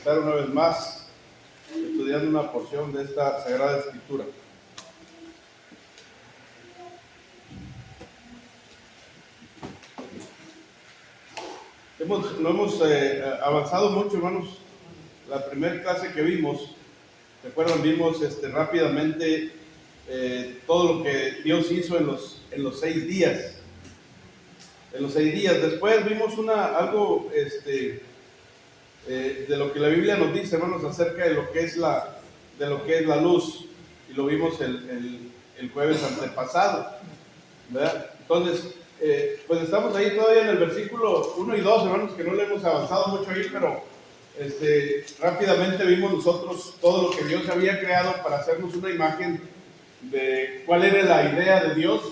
estar una vez más estudiando una porción de esta Sagrada Escritura. No hemos avanzado mucho, hermanos. La primera clase que vimos, recuerdan, vimos rápidamente todo lo que Dios hizo en los 6 días. En los 6 días. Después vimos algo de lo que la Biblia nos dice, hermanos, acerca de lo que es la luz, y lo vimos el jueves antepasado, ¿verdad? Entonces, pues estamos ahí todavía en el versículo 1 y 2, hermanos, que no le hemos avanzado mucho ahí, pero rápidamente vimos nosotros todo lo que Dios había creado para hacernos una imagen de cuál era la idea de Dios,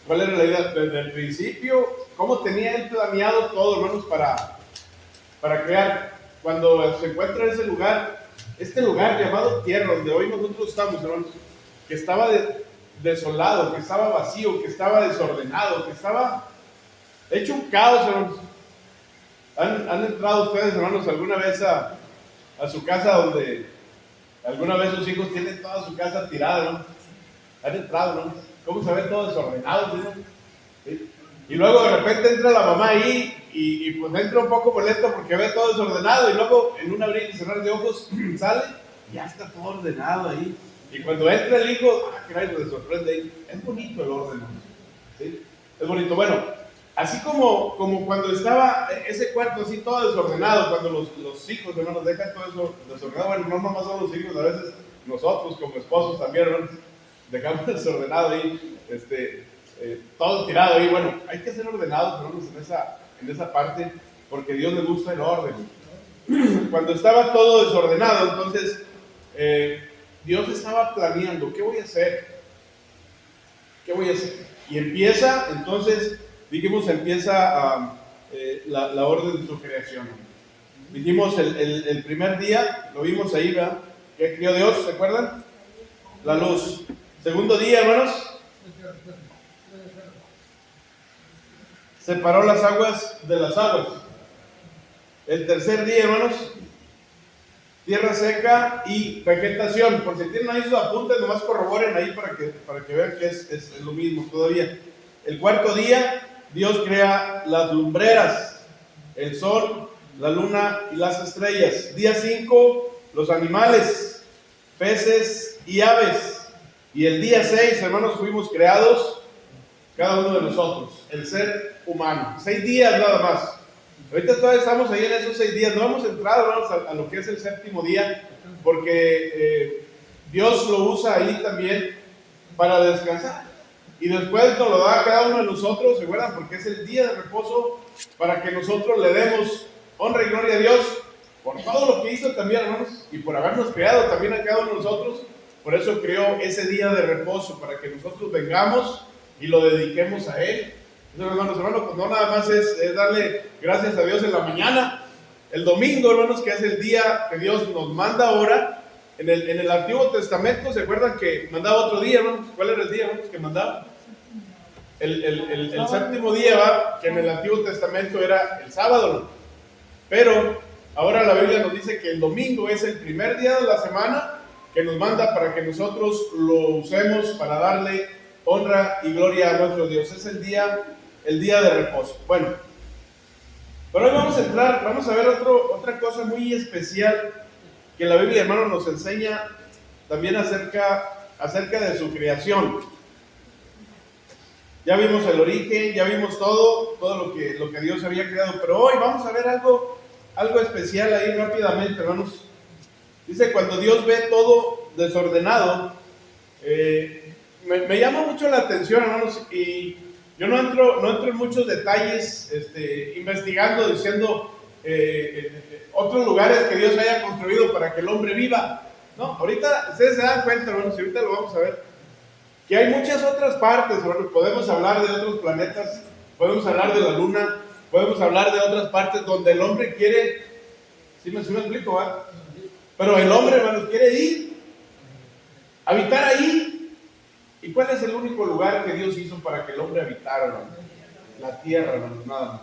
cuál era la idea desde el principio, cómo tenía Él planeado todo, hermanos, para crear. Cuando se encuentra ese lugar, este lugar llamado tierra, donde hoy nosotros estamos, hermanos, que estaba desolado, que estaba vacío, que estaba desordenado, que estaba hecho un caos, hermanos. ¿Han entrado ustedes, hermanos, alguna vez a su casa donde alguna vez sus hijos tienen toda su casa tirada, ¿no? ¿Han entrado, no? ¿Cómo se ve todo desordenado, ¿no? ¿Sí? Y luego de repente entra la mamá ahí y pues entra un poco molesto porque ve todo desordenado, y luego en un abrir y cerrar de ojos sale y ya está todo ordenado ahí. Y cuando entra el hijo, caray, le sorprende ahí. Es bonito el orden, ¿no? ¿Sí? Es bonito. Bueno, así como cuando estaba ese cuarto así todo desordenado, cuando los hijos, hermanos, dejan todo eso desordenado. Bueno, no nomás son los hijos, a veces nosotros como esposos también, hermanos, dejamos desordenado ahí, todo tirado ahí. Bueno, hay que ser ordenados, hermanos, en esa parte, porque a Dios le gusta el orden. Cuando estaba todo desordenado, entonces Dios estaba planeando, ¿qué voy a hacer? ¿Qué voy a hacer? Y empieza, entonces, empieza la orden de su creación. Dijimos el primer día, lo vimos ahí, ¿verdad? ¿Qué creó Dios? ¿Se acuerdan? La luz. Segundo día, hermanos, separó las aguas de las aguas. El tercer día, hermanos, tierra seca y vegetación. Por si tienen ahí sus apuntes, nomás corroboren ahí para que vean que es lo mismo todavía. El cuarto día, Dios crea las lumbreras, el sol, la luna y las estrellas. Día 5, los animales, peces y aves. Y el día 6, hermanos, fuimos creados cada uno de nosotros, el ser humano. 6 días nada más. Ahorita todavía estamos ahí en esos 6 días. No hemos entrado, hermanos, a lo que es el séptimo día, porque Dios lo usa ahí también para descansar. Y después nos lo da a cada uno de nosotros, ¿se acuerdan? Porque es el día de reposo para que nosotros le demos honra y gloria a Dios por todo lo que hizo también, hermanos, y por habernos creado también a cada uno de nosotros. Por eso creó ese día de reposo, para que nosotros vengamos y lo dediquemos a Él. Entonces, hermanos, pues no nada más es darle gracias a Dios en la mañana. El domingo, hermanos, que es el día que Dios nos manda ahora. En el Antiguo Testamento, ¿se acuerdan que mandaba otro día, hermanos? ¿Cuál era el día, hermanos, que mandaba? El séptimo día, ¿va? Que en el Antiguo Testamento era el sábado, ¿no? Pero ahora la Biblia nos dice que el domingo es el primer día de la semana que nos manda para que nosotros lo usemos para darle honra y gloria a nuestro Dios. Es el día de reposo. Bueno, pero hoy vamos a ver otra cosa muy especial que la Biblia, hermano, nos enseña también acerca de su creación. Ya vimos el origen, ya vimos todo lo que Dios había creado, pero hoy vamos a ver algo especial ahí rápidamente, hermanos. Dice, cuando Dios ve todo desordenado, me llama mucho la atención, hermanos, y yo no entro en muchos detalles, investigando, diciendo otros lugares que Dios haya construido para que el hombre viva. No, ahorita ustedes se dan cuenta, hermanos, y ahorita lo vamos a ver, que hay muchas otras partes, hermanos. Podemos hablar de otros planetas, podemos hablar de la luna, podemos hablar de otras partes donde el hombre quiere, ¿sí me explico, va? Pero el hombre, hermanos, quiere ir, habitar ahí. ¿Y cuál es el único lugar que Dios hizo para que el hombre habitara, hermanos? La tierra, hermanos, nada más.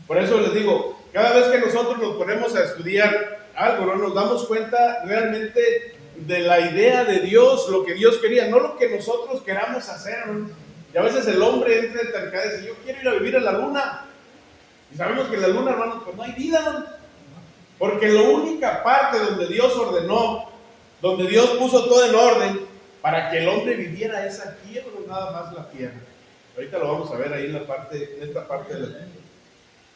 Por eso les digo, cada vez que nosotros nos ponemos a estudiar algo, ¿no? Nos damos cuenta realmente de la idea de Dios, lo que Dios quería, no lo que nosotros queramos hacer, ¿no? Y a veces el hombre entra en tercada y dice, yo quiero ir a vivir a la luna. Y sabemos que en la luna, hermanos, pues no hay vida, ¿no? Porque la única parte donde Dios ordenó, donde Dios puso todo en orden para que el hombre viviera es aquí, ¿no? Nada más la tierra. Ahorita lo vamos a ver ahí en esta parte de la Biblia.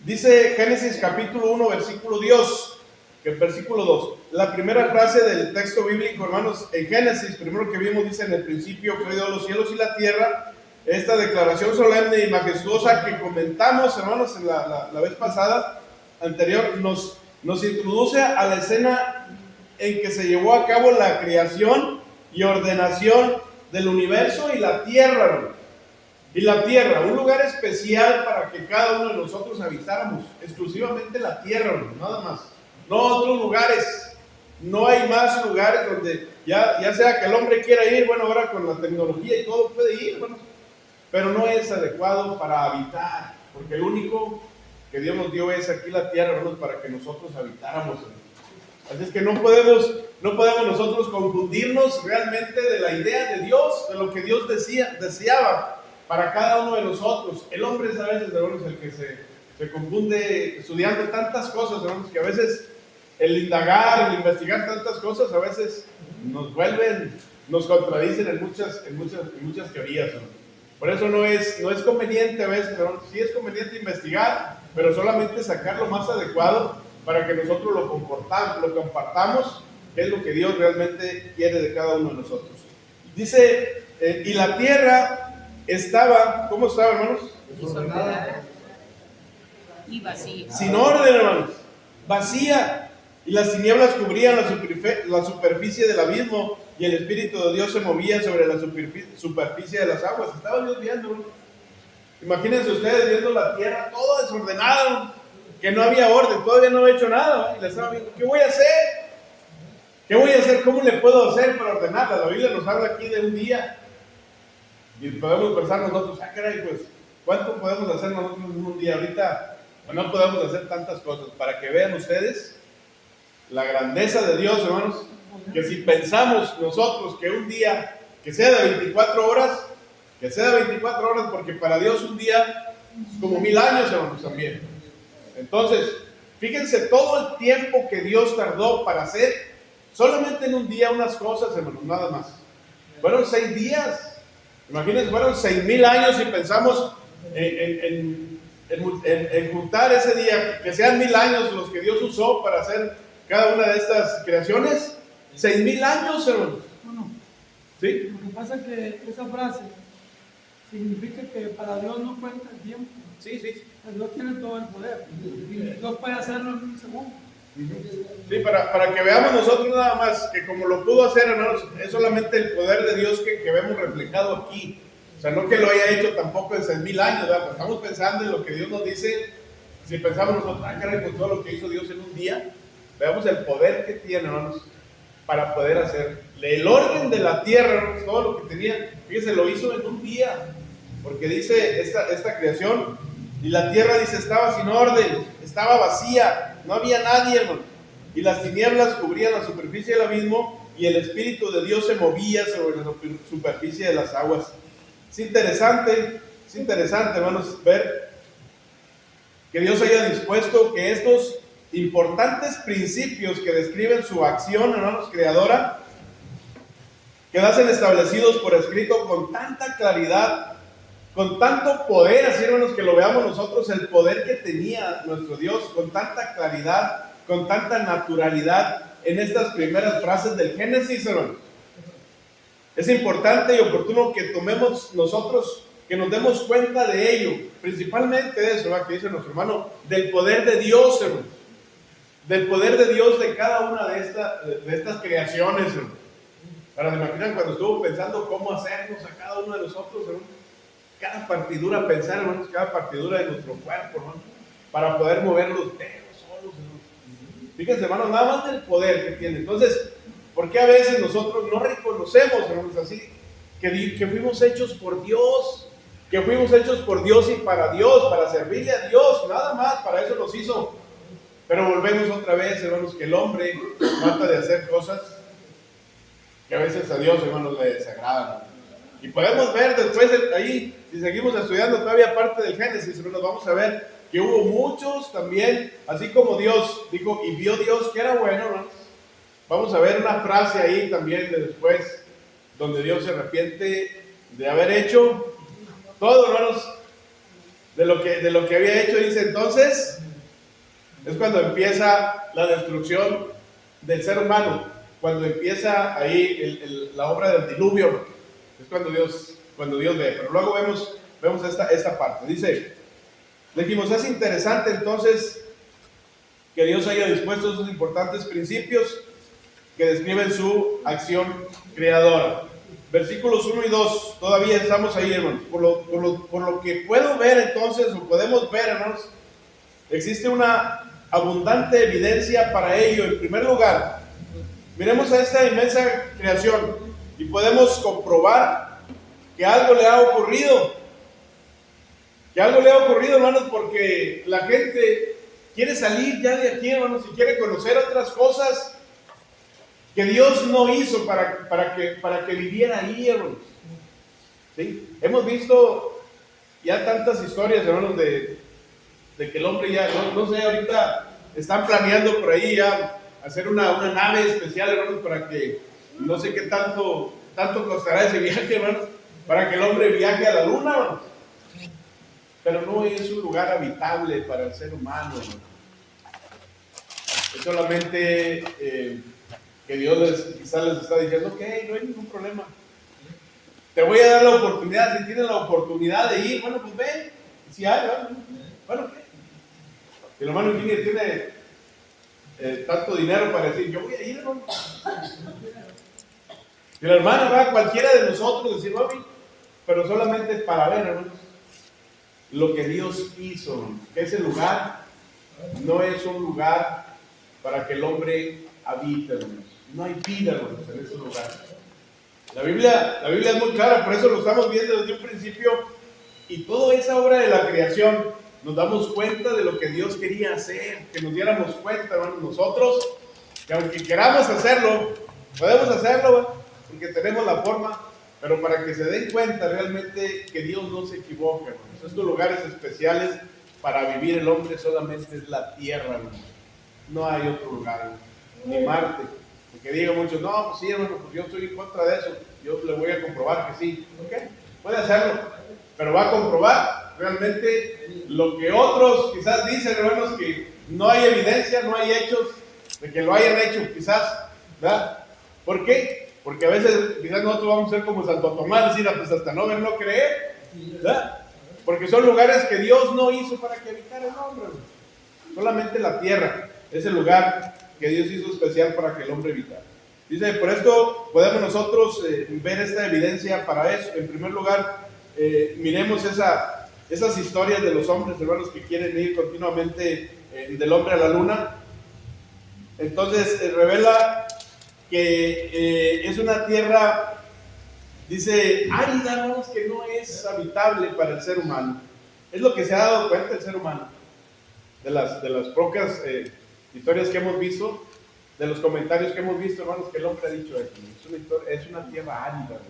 Dice Génesis capítulo 1, versículo 2. Versículo 2, la primera frase del texto bíblico, hermanos, en Génesis, primero que vimos, dice: en el principio creó los cielos y la tierra. Esta declaración solemne y majestuosa que comentamos, hermanos, en la vez pasada, anterior, nos introduce a la escena en que se llevó a cabo la creación y ordenación del universo y la tierra, hermanos. Y la tierra, un lugar especial para que cada uno de nosotros habitáramos, exclusivamente la tierra, hermanos, nada más. No otros lugares, no hay más lugares donde ya sea que el hombre quiera ir, bueno, ahora con la tecnología y todo puede ir, bueno, pero no es adecuado para habitar, porque el único que Dios nos dio es aquí la tierra, hermanos, para que nosotros habitáramos. Así es que no podemos nosotros confundirnos realmente de la idea de Dios, de lo que Dios deseaba para cada uno de nosotros. El hombre es a veces, hermanos, el que se confunde estudiando tantas cosas, hermanos, que a veces el indagar, el investigar tantas cosas, a veces nos contradicen en muchas teorías, ¿no? Por eso no es conveniente a veces, ¿no? Sí es conveniente investigar, pero solamente sacar lo más adecuado para que nosotros lo compartamos, que es lo que Dios realmente quiere de cada uno de nosotros. Dice, y la tierra estaba, ¿cómo estaba, hermanos? Y vacía. Sin orden, hermanos, vacía. Y las tinieblas cubrían la superficie del abismo, y el Espíritu de Dios se movía sobre la superficie de las aguas. Estaba Dios viendo, ¿no? Imagínense ustedes viendo la tierra toda desordenada, que no había orden, todavía no había hecho nada, ¿no? Y la estaba viendo, ¿qué voy a hacer? ¿Qué voy a hacer? ¿Cómo le puedo hacer para ordenarla? La Biblia nos habla aquí de un día, y podemos pensar nosotros, caray, pues, ¿cuánto podemos hacer nosotros en un día? Ahorita no podemos hacer tantas cosas, para que vean ustedes la grandeza de Dios, hermanos, que si pensamos nosotros que un día, que sea de 24 horas, porque para Dios un día es como 1000 años, hermanos, también. Entonces, fíjense todo el tiempo que Dios tardó para hacer, solamente en un día unas cosas, hermanos, nada más. Fueron 6 días, imagínense, fueron 6000 años y pensamos en juntar ese día, que sean 1000 años los que Dios usó para hacer cada una de estas creaciones, 6000 años, hermanos. Bueno, ¿Sí? lo que pasa es que esa frase significa que para Dios no cuenta el tiempo. Sí. Dios tiene todo el poder y Dios puede hacerlo en un segundo. Sí, para que veamos nosotros nada más que como lo pudo hacer, hermanos, es solamente el poder de Dios que vemos reflejado aquí. O sea, no que lo haya hecho tampoco en 6000 años, ¿verdad? Pues estamos pensando en lo que Dios nos dice. Si pensamos nosotros, caray, con todo lo que hizo Dios en un día, veamos el poder que tiene, hermanos, para poder hacer el orden de la tierra, hermanos, todo lo que tenía. Fíjense, lo hizo en un día, porque dice esta creación, y la tierra, dice, estaba sin orden, estaba vacía, no había nadie, hermanos, y las tinieblas cubrían la superficie del abismo, y el Espíritu de Dios se movía sobre la superficie de las aguas. Es interesante, hermanos, ver que Dios haya dispuesto que estos importantes principios que describen su acción, hermanos, creadora, quedasen establecidos por escrito con tanta claridad, con tanto poder, así, hermanos, que lo veamos nosotros, el poder que tenía nuestro Dios, con tanta claridad, con tanta naturalidad en estas primeras frases del Génesis, hermanos. Es importante y oportuno que tomemos nosotros, que nos demos cuenta de ello, principalmente de eso, ¿verdad? Que dice nuestro hermano, del poder de Dios, hermanos. Del poder de Dios de cada una de estas creaciones, hermanos. Ahora, ¿se imaginan cuando estuvo pensando cómo hacernos a cada uno de nosotros, hermanos? Cada partidura, pensar, hermanos, cada partidura de nuestro cuerpo, hermanos, para poder mover los dedos solos, hermanos. Fíjense, hermanos, nada más del poder que tiene. Entonces, ¿por qué a veces nosotros no reconocemos, hermanos, así, que fuimos hechos por Dios? Que fuimos hechos por Dios y para Dios, para servirle a Dios, nada más, para eso nos hizo. Pero volvemos otra vez, hermanos, que el hombre trata de hacer cosas que a veces a Dios, hermanos, le desagradan. Y podemos ver después ahí, si seguimos estudiando todavía parte del Génesis, hermanos, vamos a ver que hubo muchos también, así como Dios dijo, y vio Dios que era bueno, hermanos. Vamos a ver una frase ahí también de después, donde Dios se arrepiente de haber hecho todo, hermanos, de lo que había hecho. Dice, entonces, es cuando empieza la destrucción del ser humano, cuando empieza ahí la obra del diluvio, es cuando Dios ve. Pero luego vemos esta parte. Dice, dijimos, es interesante entonces que Dios haya dispuesto esos importantes principios que describen su acción creadora. Versículos 1 y 2, todavía estamos ahí, hermanos. Por lo que puedo ver entonces, o podemos ver, hermanos, existe una abundante evidencia para ello. En primer lugar, miremos a esta inmensa creación y podemos comprobar que algo le ha ocurrido. Que algo le ha ocurrido, hermanos, porque la gente quiere salir ya de aquí, hermanos, y quiere conocer otras cosas que Dios no hizo para que viviera ahí, hermanos. ¿Sí? Hemos visto ya tantas historias, hermanos, de que el hombre ya, no sé, ahorita están planeando por ahí ya hacer una nave especial, hermanos, para que no sé qué tanto costará ese viaje, hermanos, para que el hombre viaje a la luna, hermanos. Pero no es un lugar habitable para el ser humano, hermanos. Es solamente que Dios quizás les está diciendo, ok, no hay ningún problema. Te voy a dar la oportunidad, si tienes la oportunidad de ir, bueno, pues ven. Si hay, bueno, ¿qué? Si el hermano Jimmy tiene tanto dinero para decir, yo voy a ir, hermano. Y la hermana va a cualquiera de nosotros decir, mami, pero solamente para ver, hermanos, lo que Dios hizo, que ese lugar no es un lugar para que el hombre habite, hermanos. No hay vida, hermanos, en ese lugar. La Biblia es muy clara, por eso lo estamos viendo desde un principio, y toda esa obra de la creación, nos damos cuenta de lo que Dios quería hacer, que nos diéramos cuenta, hermanos, nosotros, que aunque queramos hacerlo, podemos hacerlo, porque tenemos la forma, pero para que se den cuenta realmente que Dios no se equivoca, hermanos. Estos lugares especiales para vivir el hombre solamente es la tierra, hermanos. No hay otro lugar, hermanos. Ni Marte. Porque digan muchos, no, pues sí, hermano, pues yo estoy en contra de eso. Yo le voy a comprobar que sí. ¿Ok? Puede hacerlo, pero va a comprobar realmente lo que otros quizás dicen, hermanos, que no hay evidencia, no hay hechos de que lo hayan hecho, quizás, ¿verdad? ¿Por qué? Porque a veces quizás nosotros vamos a ser como Santo Tomás, decir, pues hasta no ver, no creer, ¿verdad? Porque son lugares que Dios no hizo para que habitara el hombre, hermano. Solamente la tierra es el lugar que Dios hizo especial para que el hombre habitara. Dice, por esto podemos nosotros ver esta evidencia para eso. En primer lugar, miremos esas historias de los hombres, hermanos, que quieren ir continuamente del hombre a la luna. Entonces, revela que es una tierra, dice, árida, hermanos, que no es habitable para el ser humano. Es lo que se ha dado cuenta el ser humano. De las pocas historias que hemos visto, de los comentarios que hemos visto, hermanos, que el hombre ha dicho eso. Es una tierra árida, hermanos,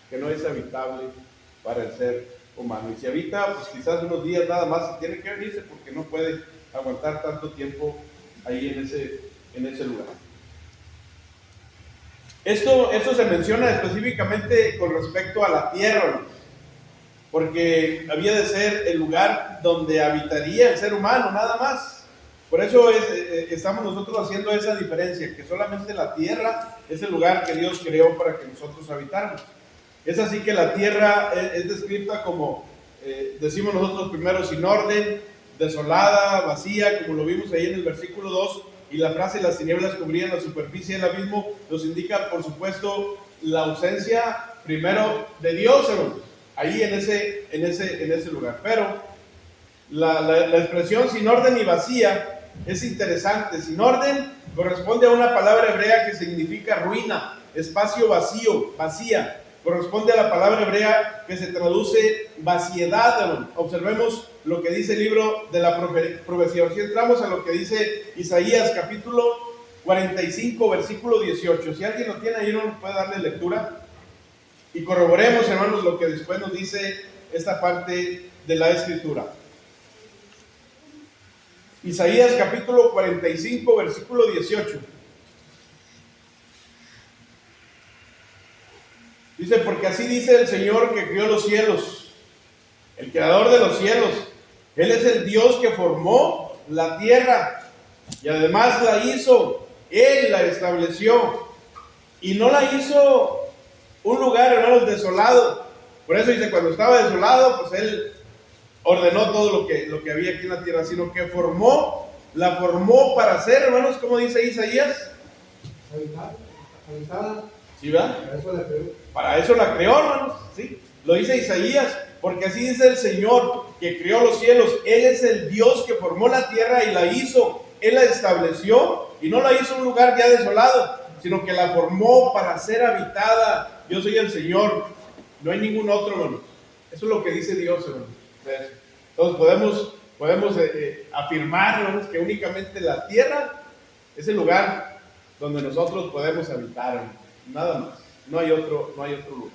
que no es habitable para el ser humano. Y si habita, pues quizás unos días nada más, tiene que venirse porque no puede aguantar tanto tiempo ahí en ese lugar. Esto se menciona específicamente con respecto a la tierra, hermanos, porque había de ser el lugar donde habitaría el ser humano, nada más. Por eso estamos nosotros haciendo esa diferencia, que solamente la tierra es el lugar que Dios creó para que nosotros habitáramos. Es así que la tierra es descrita como, decimos nosotros primero, sin orden, desolada, vacía, como lo vimos ahí en el versículo 2, y la frase las tinieblas cubrían la superficie del abismo, nos indica, por supuesto, la ausencia primero de Dios, hermanos, ahí en ese lugar. Pero la expresión sin orden y vacía es interesante. Sin orden corresponde a una palabra hebrea que significa ruina, espacio vacío, vacía. corresponde a la palabra hebrea que se traduce vaciedad, hermano. Observemos lo que dice el libro de la profecía. Si entramos a lo que dice Isaías capítulo 45, versículo 18. Si alguien lo tiene ahí, no nos puede darle lectura. Y corroboremos, hermanos, lo que después nos dice esta parte de la Escritura. Isaías capítulo 45, versículo 18. Dice, porque así dice el Señor que crió los cielos, el creador de los cielos. Él es el Dios que formó la tierra y además la hizo. Él la estableció y no la hizo un lugar, hermanos, desolado. Por eso dice, cuando estaba desolado, pues Él ordenó todo lo que había aquí en la tierra, sino que la formó para ser, hermanos, como dice Isaías. Habitada. ¿Sí, verdad? Para eso la creó. Para eso la creó, hermanos. ¿Sí? Lo dice Isaías, porque así dice el Señor que creó los cielos. Él es el Dios que formó la tierra y la hizo. Él la estableció y no la hizo un lugar ya desolado, sino que la formó para ser habitada. Yo soy el Señor, no hay ningún otro, hermanos. Eso es lo que dice Dios, hermanos. Entonces podemos afirmar, hermanos, que únicamente la tierra es el lugar donde nosotros podemos habitar, hermanos. Nada más. No hay otro lugar.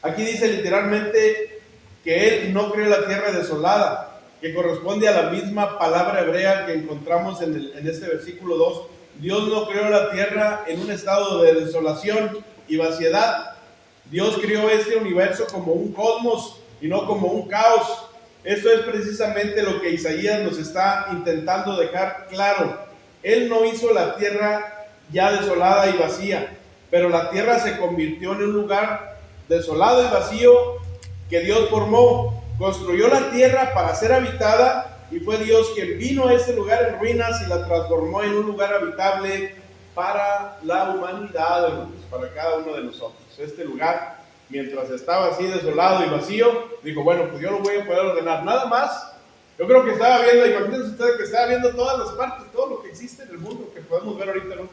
Aquí dice literalmente que Él no creó la tierra desolada, que corresponde a la misma palabra hebrea que encontramos en este versículo 2. Dios no creó la tierra en un estado de desolación y vaciedad. Dios creó este universo como un cosmos y no como un caos. Esto es precisamente lo que Isaías nos está intentando dejar claro. Él no hizo la tierra ya desolada y vacía, pero la tierra se convirtió en un lugar desolado y vacío que Dios formó. Construyó la tierra para ser habitada y fue Dios quien vino a ese lugar en ruinas y la transformó en un lugar habitable para la humanidad, hermanos, para cada uno de nosotros. Este lugar, mientras estaba así desolado y vacío, dijo, bueno, pues yo lo voy a poder ordenar. Nada más. Yo creo que estaba viendo, imagínense ustedes que estaba viendo todas las partes, todo lo que existe en el mundo que podemos ver ahorita, ¿no?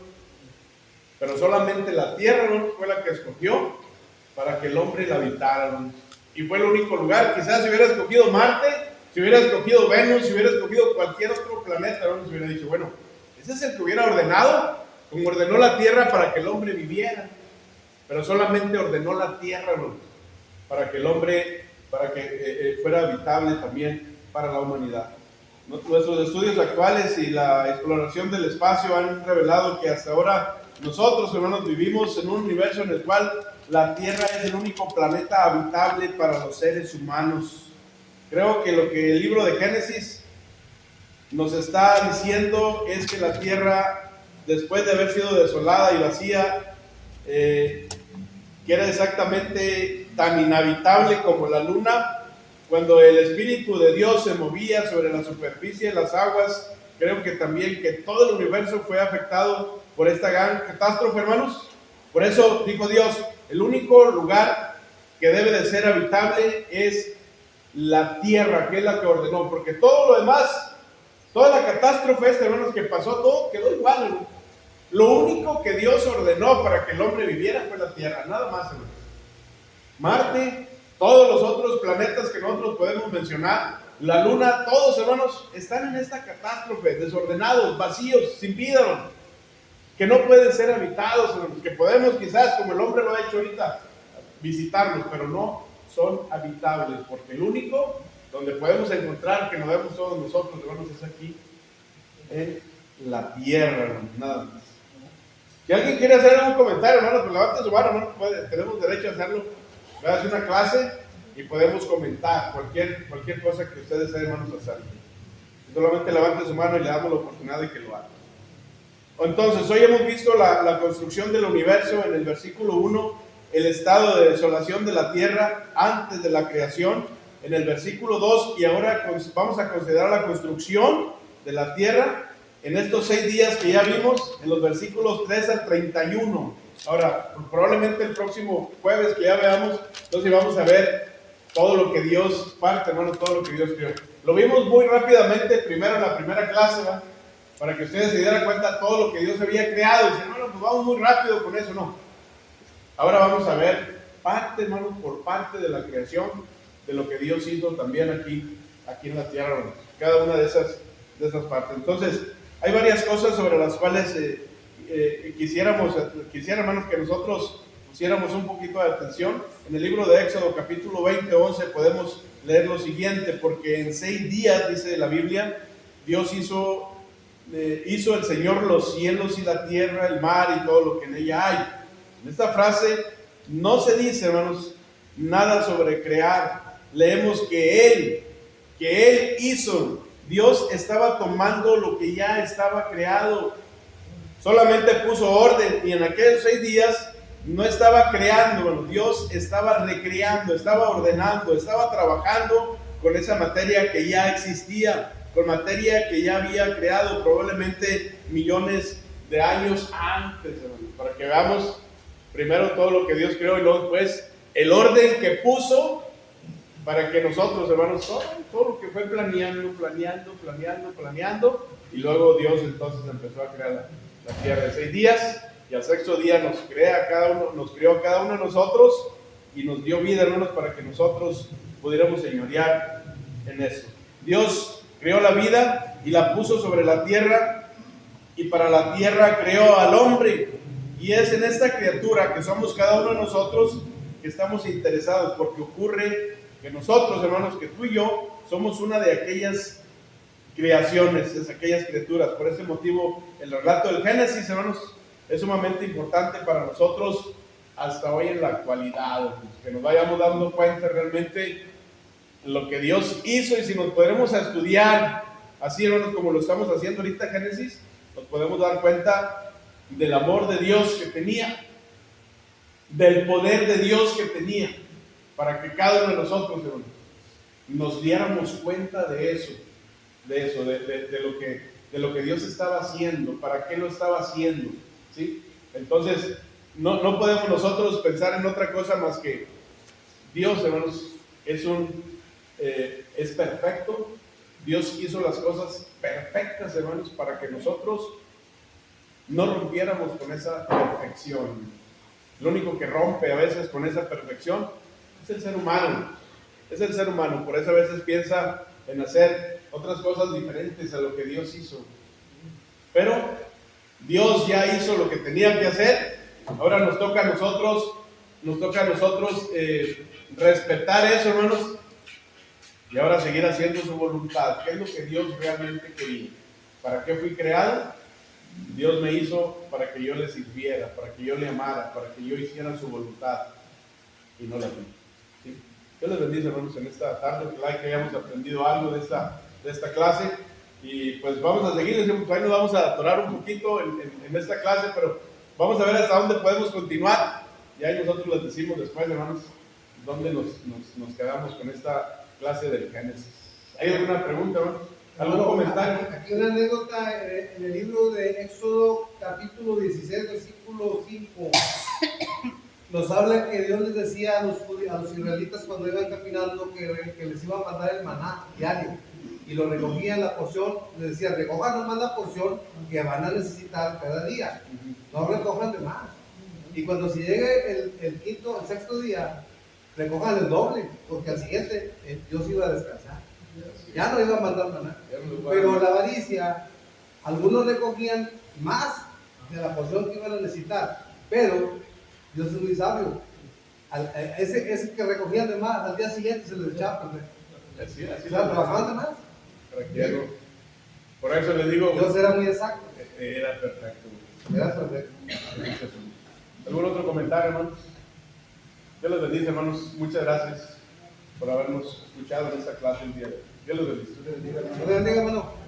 Pero solamente la tierra, ¿no?, fue la que escogió para que el hombre la habitara, ¿no? Y fue el único lugar. Quizás si hubiera escogido Marte, si hubiera escogido Venus, si hubiera escogido cualquier otro planeta, ¿no?, se hubiera dicho, bueno, ese es el que hubiera ordenado, como ordenó la tierra para que el hombre viviera. Pero solamente ordenó la tierra, ¿no?, para que el hombre, fuera habitable también para la humanidad. Nuestros estudios actuales y la exploración del espacio han revelado que hasta ahora nosotros, hermanos, vivimos en un universo en el cual la Tierra es el único planeta habitable para los seres humanos. Creo que lo que el libro de Génesis nos está diciendo es que la Tierra, después de haber sido desolada y vacía, que era exactamente tan inhabitable como la luna, cuando el Espíritu de Dios se movía sobre la superficie de las aguas, creo que también que todo el universo fue afectado por esta gran catástrofe, hermanos. Por eso dijo Dios, el único lugar que debe de ser habitable es la tierra, que es la que ordenó, porque todo lo demás, toda la catástrofe hermanos, que pasó, todo quedó igual, hermanos. Lo único que Dios ordenó para que el hombre viviera fue la tierra, nada más, hermanos. Marte, todos los otros planetas que nosotros podemos mencionar, la luna, todos, hermanos, están en esta catástrofe, desordenados, vacíos, sin vida, hermanos, que no pueden ser habitados, hermanos, que podemos quizás, como el hombre lo ha hecho ahorita, visitarlos, pero no son habitables, porque el único donde podemos encontrar que nos vemos todos nosotros, hermanos, es aquí en la tierra, hermanos, nada más. Si alguien quiere hacer algún comentario, hermanos, pues levante su mano, hermanos, tenemos derecho a hacerlo. Voy a hacer una clase y podemos comentar cualquier cosa que ustedes deseen, hermanos, hacer. Solamente levante su mano y le damos la oportunidad de que lo haga. Entonces, hoy hemos visto la construcción del universo en el versículo 1, el estado de desolación de la tierra antes de la creación en el versículo 2, y ahora vamos a considerar la construcción de la tierra en estos 6 días que ya vimos, en los versículos 3 al 31. Ahora, probablemente el próximo jueves que ya veamos, entonces vamos a ver todo lo que Dios parte, hermanos, todo lo que Dios creó. Lo vimos muy rápidamente primero en la primera clase, ¿verdad?, para que ustedes se dieran cuenta de todo lo que Dios había creado. Y dicen, bueno, pues vamos muy rápido con eso, no. Ahora vamos a ver parte, hermanos, por parte de la creación, de lo que Dios hizo también aquí en la tierra, hermanos. Cada una de esas partes. Entonces, hay varias cosas sobre las cuales quisiera, hermanos, que nosotros pusiéramos un poquito de atención. En el libro de Éxodo, capítulo 20, 11, podemos leer lo siguiente: porque en 6 días, dice la Biblia, Dios hizo el Señor los cielos y la tierra, el mar y todo lo que en ella hay. En esta frase no se dice, hermanos, nada sobre crear. Leemos que Él hizo. Dios estaba tomando lo que ya estaba creado. Solamente puso orden, y en aquellos 6 días no estaba creando, bueno, Dios estaba recreando, estaba ordenando, estaba trabajando con esa materia que ya existía, con materia que ya había creado probablemente millones de años antes, hermano, para que veamos primero todo lo que Dios creó y luego después el orden que puso para que nosotros, hermanos, todo lo que fue planeando, y luego Dios entonces empezó a crear la tierra de 6 días, y al 6.º día nos creó a cada uno de nosotros y nos dio vida, hermanos, para que nosotros pudiéramos señorear en eso. Dios creó la vida y la puso sobre la tierra, y para la tierra creó al hombre, y es en esta criatura que somos cada uno de nosotros que estamos interesados, porque ocurre que nosotros, hermanos, que tú y yo somos una de aquellas creaciones, es aquellas criaturas. Por ese motivo el relato del Génesis, hermanos, es sumamente importante para nosotros hasta hoy en la actualidad, que nos vayamos dando cuenta realmente lo que Dios hizo. Y si nos podremos estudiar así, hermanos, como lo estamos haciendo ahorita Génesis, nos podemos dar cuenta del amor de Dios que tenía, del poder de Dios que tenía, para que cada uno de nosotros, hermanos, nos diéramos cuenta de lo que Dios estaba haciendo, para qué lo estaba haciendo, ¿sí? Entonces, no podemos nosotros pensar en otra cosa más que Dios, hermanos, es perfecto. Dios hizo las cosas perfectas, hermanos, para que nosotros no rompiéramos con esa perfección. Lo único que rompe a veces con esa perfección es el ser humano. Por eso a veces piensa en hacer otras cosas diferentes a lo que Dios hizo. Pero Dios ya hizo lo que tenía que hacer. Ahora nos toca a nosotros respetar eso, hermanos, y ahora seguir haciendo su voluntad. ¿Qué es lo que Dios realmente quería? ¿Para qué fui creado? Dios me hizo para que yo le sirviera, para que yo le amara, para que yo hiciera su voluntad y no la mía. ¿Sí? Dios les bendice, hermanos, en esta tarde. Ojalá que hayamos aprendido algo de esta clase. Y pues vamos a seguir. Ahí nos vamos a atorar un poquito en esta clase, pero vamos a ver hasta dónde podemos continuar. Y ahí nosotros les decimos después, hermanos, dónde nos quedamos con esta clase del Génesis. ¿Hay alguna pregunta, hermanos? ¿Algún comentario? Aquí una anécdota en el libro de Éxodo, capítulo 16, versículo 5. Nos habla que Dios les decía a los israelitas cuando iban caminando que les iba a mandar el maná diario, y lo recogían la porción. Les decía: recojan nomás la porción que van a necesitar cada día, no recojan de más. Y cuando se llegue el 6.º día, recojan el doble, porque al siguiente Dios iba a descansar, ya no iba a mandar maná. Pero la avaricia, algunos recogían más de la porción que iban a necesitar, pero Dios es muy sabio. Ese que recogían de más, al día siguiente se les echaba a perder. Así trabajaban de más. Por eso les digo, Dios era muy exacto. Era perfecto. Era perfecto. ¿Algún otro comentario, hermanos? Dios les bendice, hermanos. Muchas gracias por habernos escuchado en esta clase el día de hoy. Dios les bendice. Dios bendiga, hermano.